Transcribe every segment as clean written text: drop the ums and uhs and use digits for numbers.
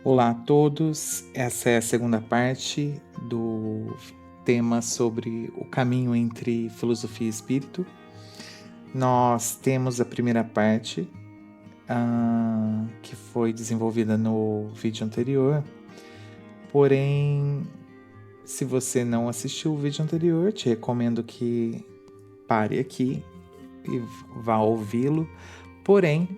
Olá a todos, essa é a segunda parte do tema sobre o caminho entre filosofia e espírito. Nós temos a primeira parte, que foi desenvolvida no vídeo anterior, porém, se você não assistiu o vídeo anterior, te recomendo que pare aqui e vá ouvi-lo, porém,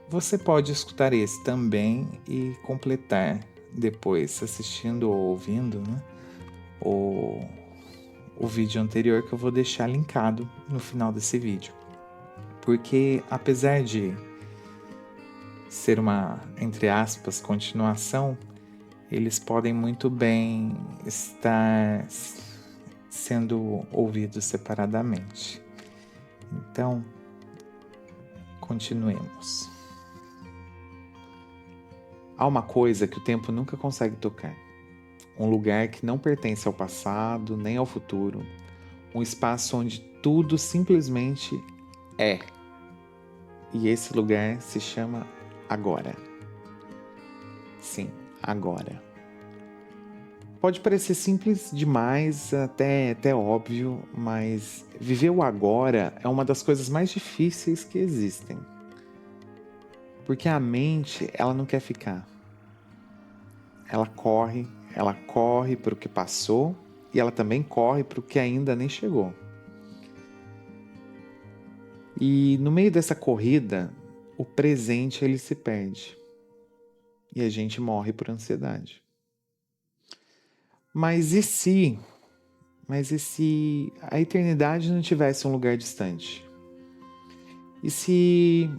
você pode escutar esse também e completar depois, assistindo ou ouvindo, né, o vídeo anterior, que eu vou deixar linkado no final desse vídeo. Porque apesar de ser uma, entre aspas, continuação, eles podem muito bem estar sendo ouvidos separadamente. Então, continuemos. Há uma coisa que o tempo nunca consegue tocar. Um lugar que não pertence ao passado nem ao futuro. Um espaço onde tudo simplesmente é. E esse lugar se chama agora. Sim, agora. Pode parecer simples demais, até óbvio, mas viver o agora é uma das coisas mais difíceis que existem. Porque a mente, ela não quer ficar. Ela corre para o que passou e ela também corre para o que ainda nem chegou. E no meio dessa corrida, o presente ele se perde. E a gente morre por ansiedade. Mas e se a eternidade não tivesse um lugar distante? E se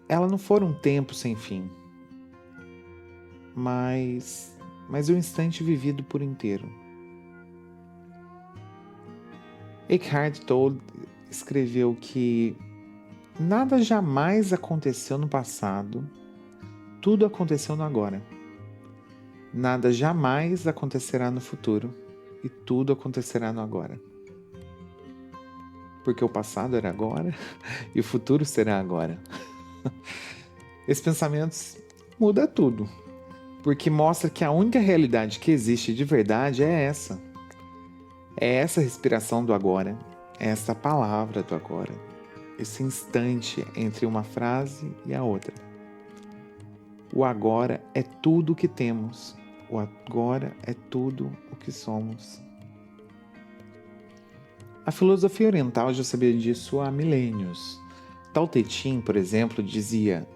ela não for um tempo sem fim, mas um instante vivido por inteiro? Eckhart Tolle escreveu que nada jamais aconteceu no passado, tudo aconteceu no agora. Nada jamais acontecerá no futuro e tudo acontecerá no agora. Porque o passado era agora e o futuro será agora. Esse pensamento muda tudo, porque mostra que a única realidade que existe de verdade é essa. É essa respiração do agora, é essa palavra do agora, esse instante entre uma frase e a outra. O agora é tudo o que temos, o agora é tudo o que somos. A filosofia oriental já sabia disso há milênios. Tao Te Ching, por exemplo, dizia: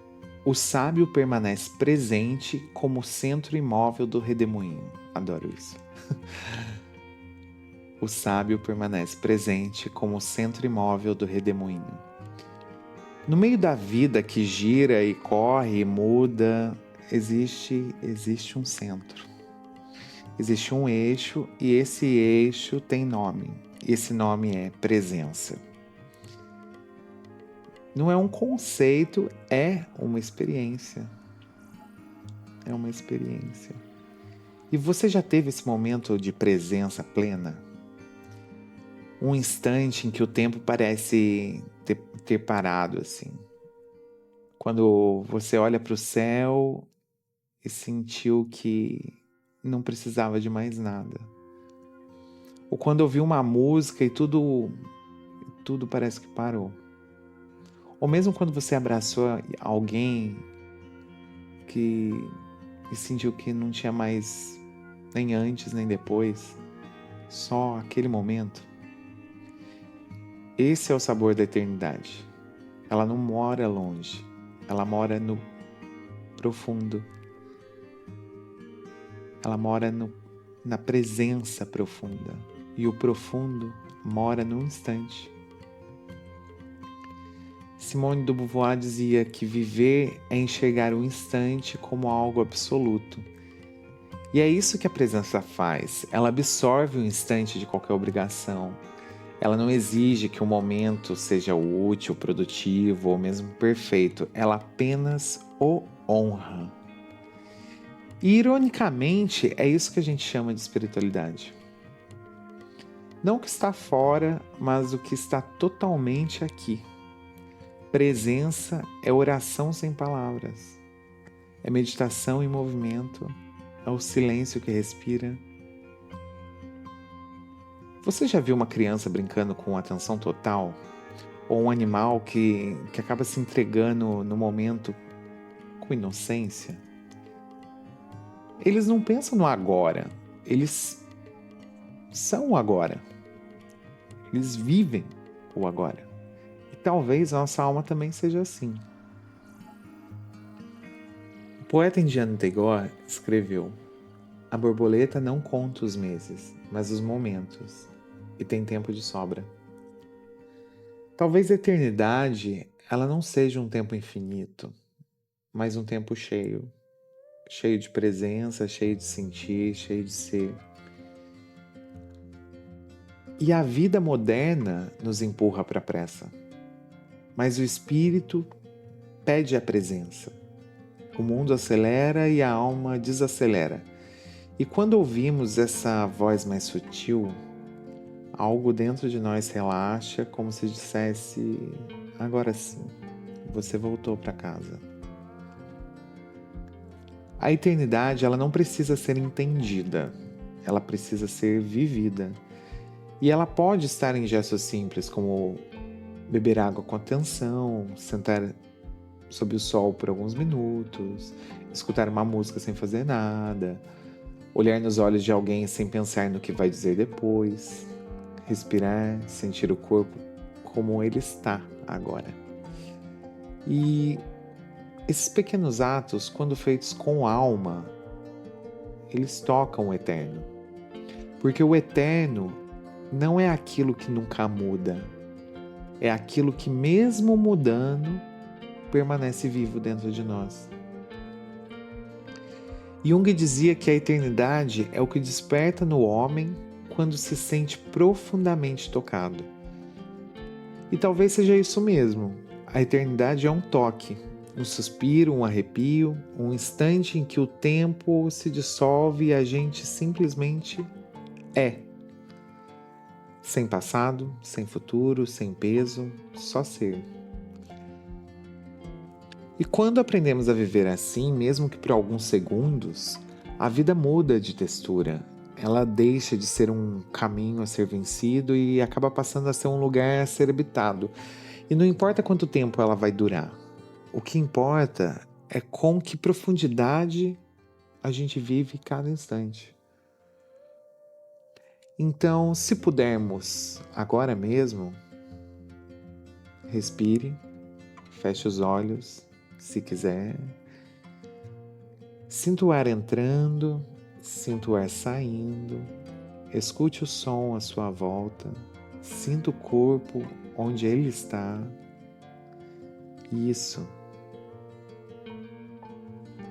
o sábio permanece presente como centro imóvel do redemoinho. Adoro isso. O sábio permanece presente como centro imóvel do redemoinho. No meio da vida que gira e corre e muda, existe um centro. Existe um eixo e esse eixo tem nome. Esse nome é presença. Não é um conceito, é uma experiência. É uma experiência. E você já teve esse momento de presença plena? Um instante em que o tempo parece ter parado, assim. Quando você olha para o céu e sentiu que não precisava de mais nada. Ou quando ouviu uma música e tudo parece que parou. Ou mesmo quando você abraçou alguém e sentiu que não tinha mais nem antes nem depois, só aquele momento. Esse é o sabor da eternidade. Ela não mora longe, ela mora no profundo. Ela mora na presença profunda. E o profundo mora no instante. Simone de Beauvoir dizia que viver é enxergar o instante como algo absoluto. E é isso que a presença faz. Ela absorve o instante de qualquer obrigação. Ela não exige que o momento seja útil, produtivo ou mesmo perfeito. Ela apenas o honra. E, ironicamente, é isso que a gente chama de espiritualidade. Não o que está fora, mas o que está totalmente aqui. Presença é oração sem palavras. é meditação em movimento, é o silêncio que respira. Você já viu uma criança brincando com atenção total? Ou um animal que acaba se entregando no momento com inocência? Eles não pensam no agora, eles são o agora. Eles vivem o agora. E talvez a nossa alma também seja assim. O poeta indiano Tagore escreveu: a borboleta não conta os meses, mas os momentos, e tem tempo de sobra. Talvez a eternidade ela não seja um tempo infinito, mas um tempo cheio. Cheio de presença, cheio de sentir, cheio de ser. E a vida moderna nos empurra para a pressa. Mas o espírito pede a presença. O mundo acelera e a alma desacelera. E quando ouvimos essa voz mais sutil, algo dentro de nós relaxa, como se dissesse: agora sim, você voltou para casa. A eternidade ela não precisa ser entendida, ela precisa ser vivida. E ela pode estar em gestos simples, como beber água com atenção, sentar sob o sol por alguns minutos, escutar uma música sem fazer nada, olhar nos olhos de alguém sem pensar no que vai dizer depois, respirar, sentir o corpo como ele está agora. E esses pequenos atos, quando feitos com alma, eles tocam o eterno. Porque o eterno não é aquilo que nunca muda, é aquilo que, mesmo mudando, permanece vivo dentro de nós. Jung dizia que a eternidade é o que desperta no homem quando se sente profundamente tocado. E talvez seja isso mesmo. A eternidade é um toque, um suspiro, um arrepio, um instante em que o tempo se dissolve e a gente simplesmente é. Sem passado, sem futuro, sem peso, só ser. E quando aprendemos a viver assim, mesmo que por alguns segundos, a vida muda de textura. Ela deixa de ser um caminho a ser vencido e acaba passando a ser um lugar a ser habitado. E não importa quanto tempo ela vai durar. O que importa é com que profundidade a gente vive cada instante. Então, se pudermos, agora mesmo, respire, feche os olhos, se quiser. Sinta o ar entrando, sinta o ar saindo, escute o som à sua volta, sinta o corpo onde ele está. Isso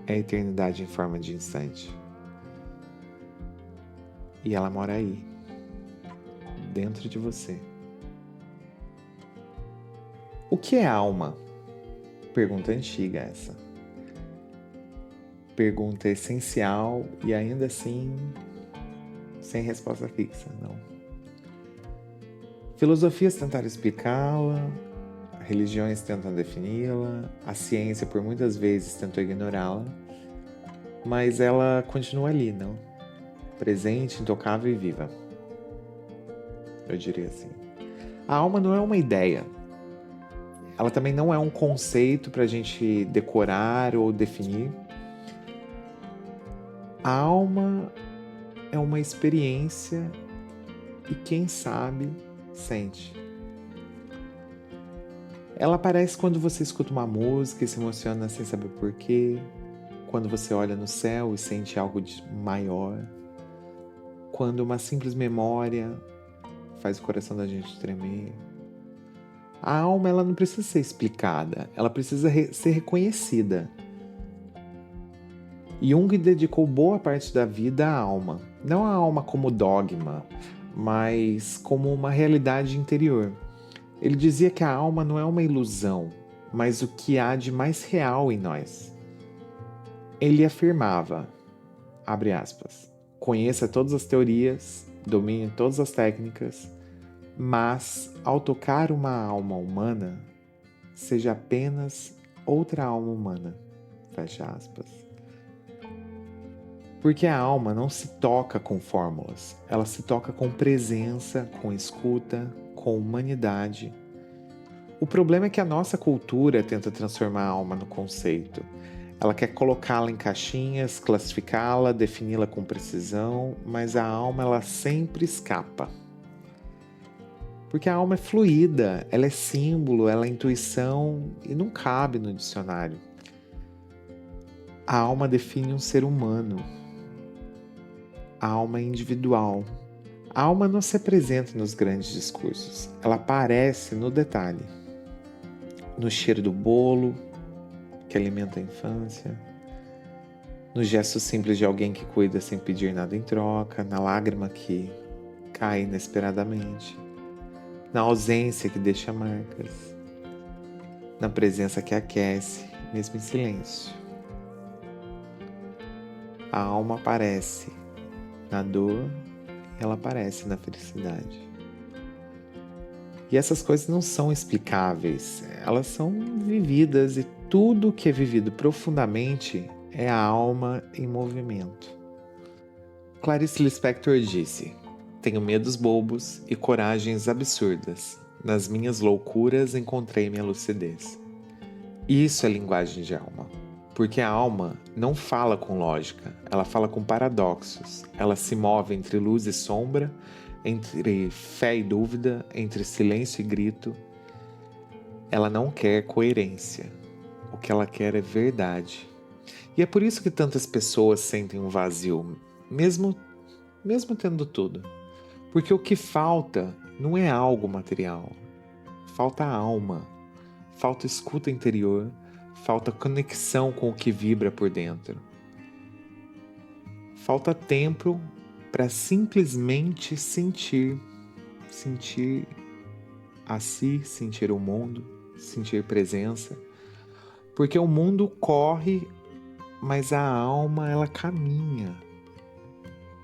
é a eternidade em forma de instante. E ela mora aí, dentro de você. O que é alma? Pergunta antiga essa. Pergunta essencial e ainda assim sem resposta fixa, não. Filosofias tentaram explicá-la, religiões tentam defini-la, a ciência por muitas vezes tentou ignorá-la, mas ela continua ali, não? Presente, intocável e viva. Eu diria assim. A alma não é uma ideia. Ela também não é um conceito para a gente decorar ou definir. A alma é uma experiência e quem sabe sente. Ela aparece quando você escuta uma música e se emociona sem saber porquê, quando você olha no céu e sente algo de maior, quando uma simples memória faz o coração da gente tremer. A alma ela não precisa ser explicada, ela precisa ser reconhecida. Jung dedicou boa parte da vida à alma, não a alma como dogma, mas como uma realidade interior. Ele dizia que a alma não é uma ilusão, mas o que há de mais real em nós. Ele afirmava, abre aspas, conheça todas as teorias, domine todas as técnicas, mas ao tocar uma alma humana, seja apenas outra alma humana. fecha aspas. Porque a alma não se toca com fórmulas, ela se toca com presença, com escuta, com humanidade. O problema é que a nossa cultura tenta transformar a alma no conceito. Ela quer colocá-la em caixinhas, classificá-la, defini-la com precisão, mas a alma ela sempre escapa. Porque a alma é fluida, ela é símbolo, ela é intuição e não cabe no dicionário. A alma define um ser humano. A alma é individual. A alma não se apresenta nos grandes discursos, ela aparece no detalhe. No cheiro do bolo, que alimenta a infância, no gesto simples de alguém que cuida sem pedir nada em troca, na lágrima que cai inesperadamente, na ausência que deixa marcas, na presença que aquece, mesmo em silêncio. A alma aparece na dor e ela aparece na felicidade. E essas coisas não são explicáveis, elas são vividas e tudo que é vivido profundamente é a alma em movimento. Clarice Lispector disse: tenho medos bobos e coragens absurdas. Nas minhas loucuras encontrei minha lucidez. Isso é linguagem de alma. Porque a alma não fala com lógica, ela fala com paradoxos. Ela se move entre luz e sombra, entre fé e dúvida, entre silêncio e grito. Ela não quer coerência. O que ela quer é verdade. E é por isso que tantas pessoas sentem um vazio, mesmo tendo tudo. Porque o que falta não é algo material. Falta alma, falta escuta interior, falta conexão com o que vibra por dentro. Falta tempo para simplesmente sentir a si, sentir o mundo, sentir presença. Porque o mundo corre, mas a alma ela caminha.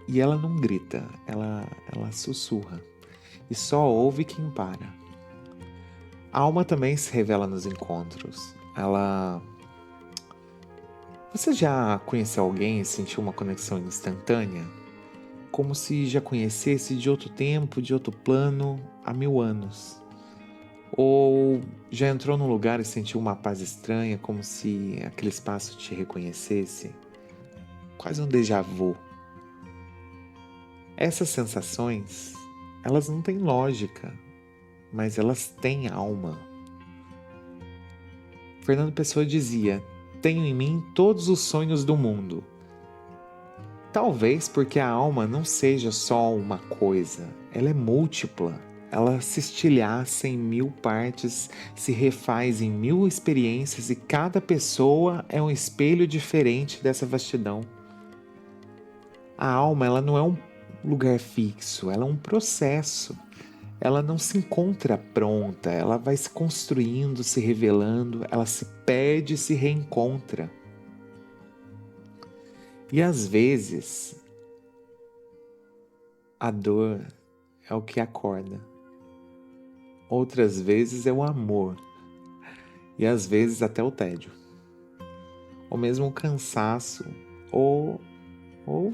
E ela não grita, ela sussurra. E só ouve quem para. A alma também se revela nos encontros. Você já conheceu alguém e sentiu uma conexão instantânea? Como se já conhecesse de outro tempo, de outro plano, há 1000 anos. Ou já entrou num lugar e sentiu uma paz estranha, como se aquele espaço te reconhecesse? Quase um déjà vu. Essas sensações, elas não têm lógica, mas elas têm alma. Fernando Pessoa dizia: tenho em mim todos os sonhos do mundo. Talvez porque a alma não seja só uma coisa, ela é múltipla. Ela se estilhaça em 1000 partes, se refaz em 1000 experiências e cada pessoa é um espelho diferente dessa vastidão. A alma, ela não é um lugar fixo, ela é um processo. Ela não se encontra pronta, ela vai se construindo, se revelando, ela se perde e se reencontra. E às vezes, a dor é o que acorda. Outras vezes é o amor. E às vezes até o tédio. Ou mesmo o cansaço, ou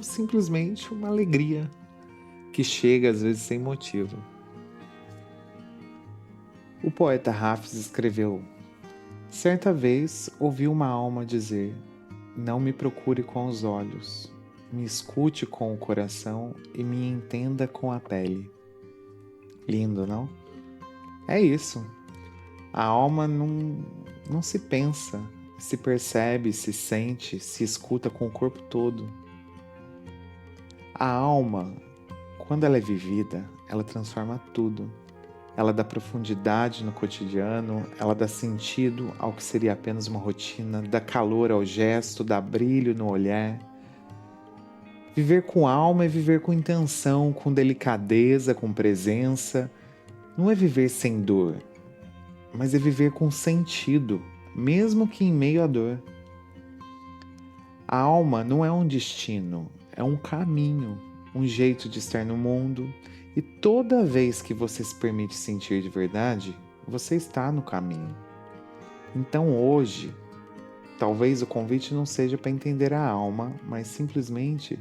simplesmente uma alegria que chega às vezes sem motivo. O poeta Hafez escreveu: certa vez ouvi uma alma dizer: não me procure com os olhos, me escute com o coração e me entenda com a pele. Lindo, não? É isso. A alma não se pensa, se percebe, se sente, se escuta com o corpo todo. A alma, quando ela é vivida, ela transforma tudo. Ela dá profundidade no cotidiano, ela dá sentido ao que seria apenas uma rotina, dá calor ao gesto, dá brilho no olhar. Viver com alma é viver com intenção, com delicadeza, com presença. Não é viver sem dor, mas é viver com sentido, mesmo que em meio à dor. A alma não é um destino, é um caminho, um jeito de estar no mundo. E toda vez que você se permite sentir de verdade, você está no caminho. Então hoje, talvez o convite não seja para entender a alma, mas simplesmente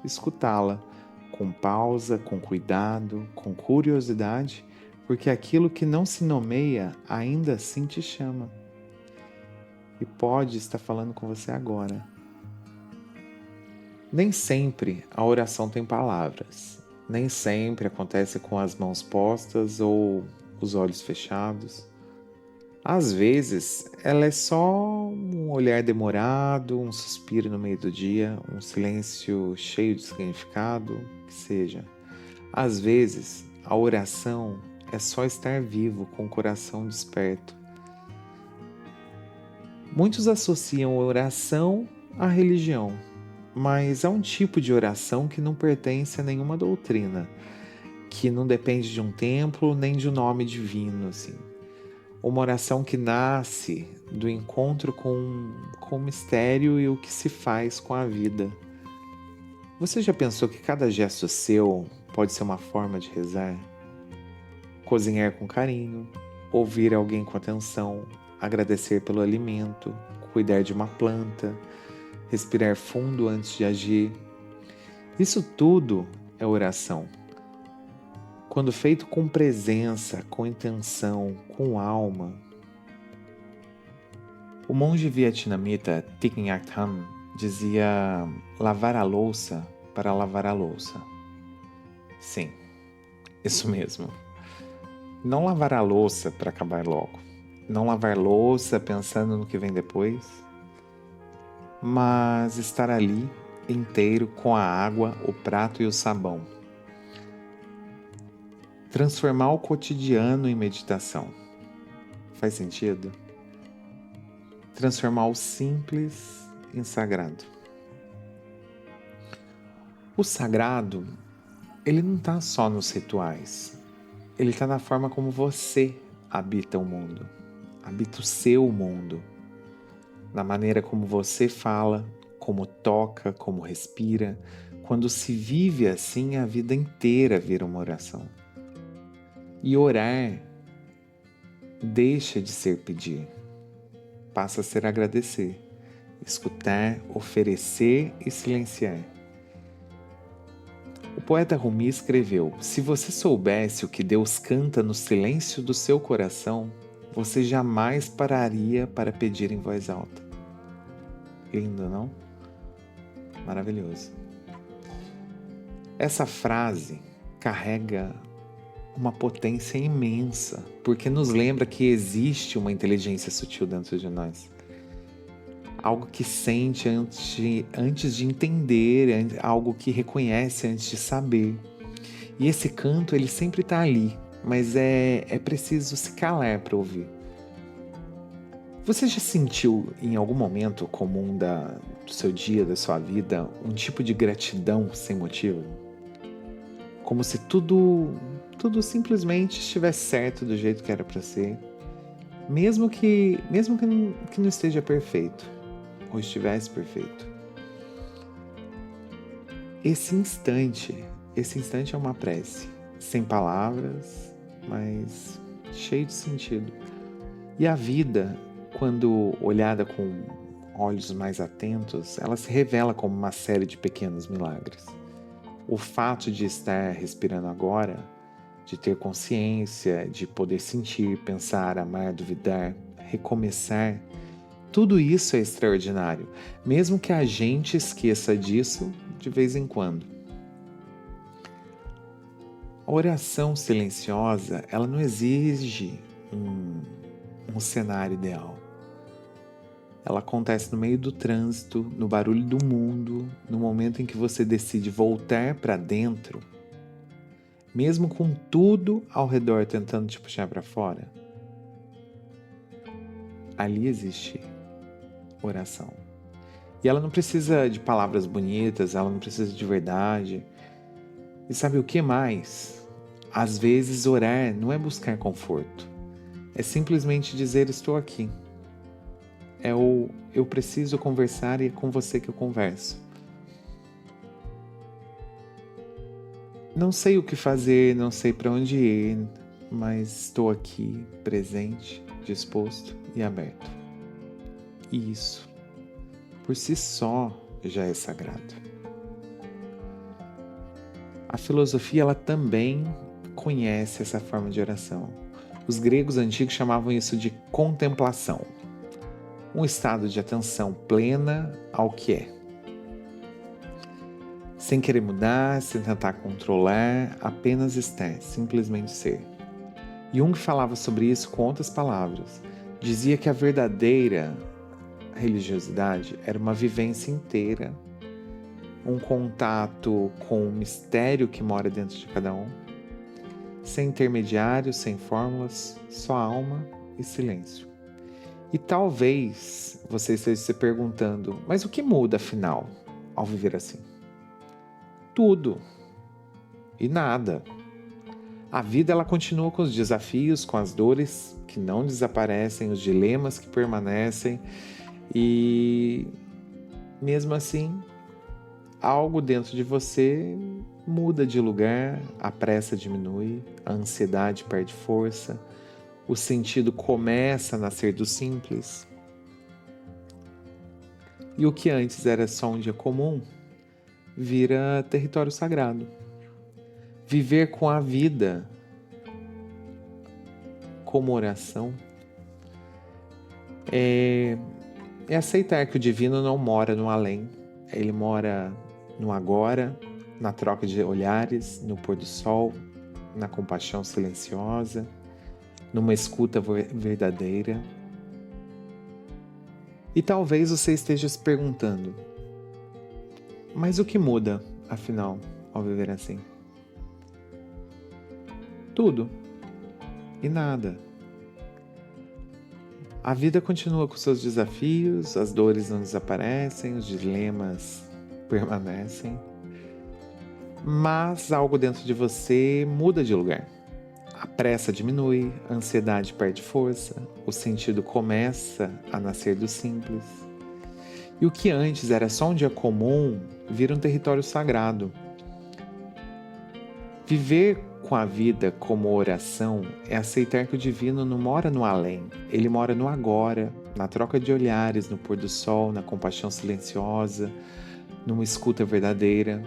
escutá-la, com pausa, com cuidado, com curiosidade, porque aquilo que não se nomeia ainda assim te chama. E pode estar falando com você agora. Nem sempre a oração tem palavras. Nem sempre acontece com as mãos postas ou os olhos fechados. Às vezes, ela é só um olhar demorado, um suspiro no meio do dia, um silêncio cheio de significado, que seja. Às vezes, a oração é só estar vivo, com o coração desperto. Muitos associam a oração à religião, mas há um tipo de oração que não pertence a nenhuma doutrina, que não depende de um templo nem de um nome divino, assim. Uma oração que nasce do encontro com o mistério e o que se faz com a vida. Você já pensou que cada gesto seu pode ser uma forma de rezar? Cozinhar com carinho, ouvir alguém com atenção, agradecer pelo alimento, cuidar de uma planta, respirar fundo antes de agir. Isso tudo é oração. Quando feito com presença, com intenção, com alma. O monge vietnamita Thich Nhat Hanh dizia lavar a louça para lavar a louça. Sim, isso mesmo. Não lavar a louça para acabar logo. Não lavar louça pensando no que vem depois. Mas estar ali inteiro com a água, o prato e o sabão. Transformar o cotidiano em meditação. Faz sentido? Transformar o simples em sagrado. O sagrado, ele não está só nos rituais. Ele está na forma como você habita o mundo. Habita o seu mundo. Na maneira como você fala, como toca, como respira. Quando se vive assim, a vida inteira vira uma oração. E orar deixa de ser pedir, passa a ser agradecer, escutar, oferecer e silenciar. O poeta Rumi escreveu: se você soubesse o que Deus canta no silêncio do seu coração, você jamais pararia para pedir em voz alta. Lindo, não? Maravilhoso. Essa frase carrega uma potência imensa, porque nos lembra que existe uma inteligência sutil dentro de nós. Algo que sente antes de entender, algo que reconhece antes de saber. E esse canto, ele sempre está ali, mas é preciso se calar para ouvir. Você já sentiu em algum momento comum do seu dia, da sua vida, um tipo de gratidão sem motivo? Como se tudo simplesmente estivesse certo do jeito que era para ser, mesmo que não esteja perfeito, ou estivesse perfeito. Esse instante é uma prece, sem palavras, mas cheio de sentido. E a vida, quando olhada com olhos mais atentos, ela se revela como uma série de pequenos milagres. O fato de estar respirando agora, de ter consciência, de poder sentir, pensar, amar, duvidar, recomeçar, tudo isso é extraordinário, mesmo que a gente esqueça disso de vez em quando. A oração silenciosa, ela não exige um cenário ideal. Ela acontece no meio do trânsito, no barulho do mundo, no momento em que você decide voltar para dentro, mesmo com tudo ao redor tentando te puxar para fora. Ali existe oração. E ela não precisa de palavras bonitas, ela não precisa de verdade. E sabe o que mais? Às vezes orar não é buscar conforto. É simplesmente dizer estou aqui. Eu preciso conversar e é com você que eu converso. Não sei o que fazer, não sei para onde ir, mas estou aqui, presente, disposto e aberto. E isso, por si só, já é sagrado. A filosofia, ela também conhece essa forma de oração. Os gregos antigos chamavam isso de contemplação. Um estado de atenção plena ao que é. Sem querer mudar, sem tentar controlar, apenas estar, simplesmente ser. Jung falava sobre isso com outras palavras. Dizia que a verdadeira religiosidade era uma vivência inteira, um contato com o mistério que mora dentro de cada um, sem intermediários, sem fórmulas, só alma e silêncio. E talvez você esteja se perguntando, mas o que muda afinal ao viver assim? Tudo e nada. A vida, ela continua com os desafios, com as dores que não desaparecem, os dilemas que permanecem, e mesmo assim, algo dentro de você muda de lugar, a pressa diminui, a ansiedade perde força, o sentido começa a nascer do simples. E o que antes era só um dia comum, vira território sagrado. Viver com a vida como oração é aceitar que o divino não mora no além, ele mora no agora, na troca de olhares, no pôr do sol, na compaixão silenciosa, numa escuta verdadeira. E talvez você esteja se perguntando, mas o que muda, afinal, ao viver assim? Tudo e nada. A vida continua com seus desafios, as dores não desaparecem, os dilemas permanecem, mas algo dentro de você muda de lugar. A pressa diminui, a ansiedade perde força, o sentido começa a nascer do simples. E o que antes era só um dia comum, vira um território sagrado. Viver com a vida como oração é aceitar que o divino não mora no além, ele mora no agora, na troca de olhares, no pôr do sol, na compaixão silenciosa, numa escuta verdadeira.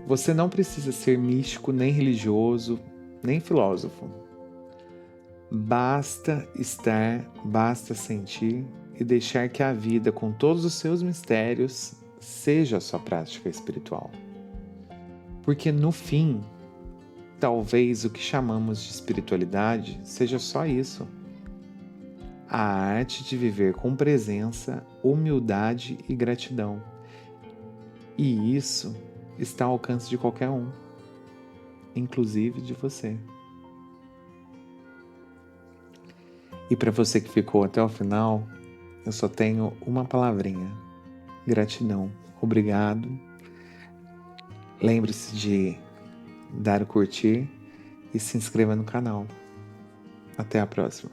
Você não precisa ser místico, nem religioso, nem filósofo. Basta estar, basta sentir e deixar que a vida, com todos os seus mistérios, seja a sua prática espiritual. Porque no fim, talvez o que chamamos de espiritualidade seja só isso. A arte de viver com presença, humildade e gratidão. E isso está ao alcance de qualquer um, inclusive de você. E para você que ficou até o final, eu só tenho uma palavrinha: gratidão. Obrigado. Lembre-se de dar o curtir e se inscreva no canal. Até a próxima.